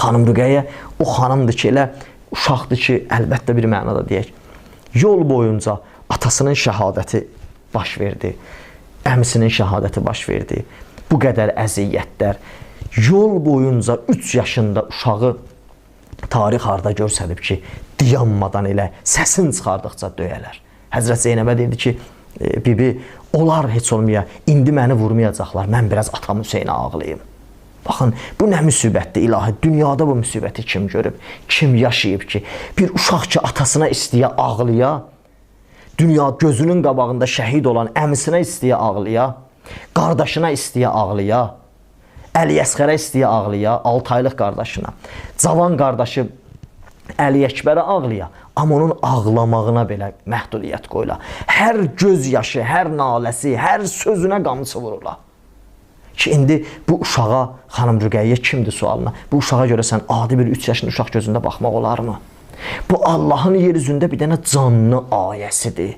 Xanım Rüqəyyə o xanımdır ki, elə uşaqdır ki, əlbəttə bir mənada deyək, yol boyunca atasının şəhadəti baş verdi, əmisinin şəhadəti baş verdi. Bu qədər əziyyətlər, yol boyunca 3 yaşında uşağı tarix harda görsədib ki, dayanmadan elə səsin çıxardıqca döyələr. Həzrət Zeynəbə deyirdi ki, bibi, onlar heç olmaya, indi məni vurmayacaqlar, mən biraz atam Hüseynə ağlayayım. Baxın, bu nə müsibətdir ilahi, dünyada bu müsibəti kim görüb, kim yaşayıb ki, bir uşaq ki, atasına istəyə ağlaya, dünya gözünün qabağında şəhid olan əmisinə istəyə ağlaya, qardaşına istəyə ağlaya, Əli Əsqərə istəyə ağlaya, 6 aylıq qardaşına, cavan qardaşı Əli Əkbərə ağlaya, amma onun ağlamağına belə məhdudiyyət qoyula. Hər göz yaşı, hər naləsi, hər sözünə qamçı vurula. Ki, indi bu uşağa, xanım Rüqəyyə kimdir sualına? Bu uşağa görəsən, adi bir 3 yaşında uşaq gözündə baxmaq olarmı? Bu Allahın yer üzündə bir dənə canlı ayəsidir.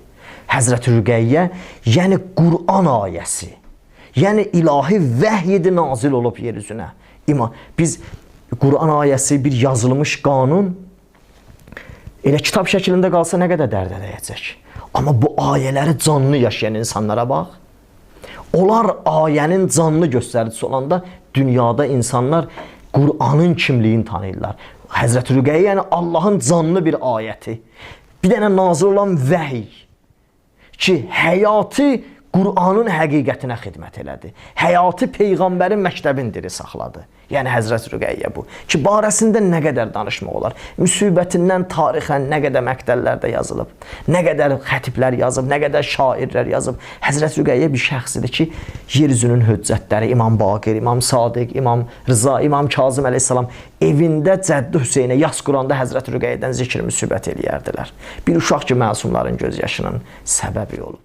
Həzrət Rüqəyyə, yəni Qur'an ayəsi. Yəni ilahi vəhy nazil olub yer üzünə. Biz Qur'an ayəsi bir yazılmış qanun elə kitab şəklində qalsa nə qədər dərd edəcək. Amma bu ayələri canlı yaşayan insanlara bax. Onlar ayənin canlı göstəricisi olanda dünyada insanlar Qur'anın kimliyini tanıyırlar. Həzrət Rüqəyyə yəni Allahın canlı bir ayəti. Bir dənə nazil olan vəhy ki, həyatı Qur'anın həqiqətinə xidmət elədi. Həyatı Peyğəmbərin məktəbin diri saxladı. Yəni Həzrət Rüqəyyə bu. Ki, barəsində nə qədər danışmaq olar. Müsibətindən tarixən nə qədər məqdəllərdə yazılıb, nə qədər xətiblər yazıb, nə qədər şairlər yazıb. Həzrət Rüqəyyə bir şəxsidir ki, yer üzünün höccətləri İmam Baqir, İmam Sadiq, İmam Rıza, İmam Kazım əleyhissalam evində Cəddi Hüseynə yas Quranda Həzrət Rüqəyyədən zikr müsibət eləyərdilər. Bir uşaq ki, məsumların göz yaşının səbəbi olub.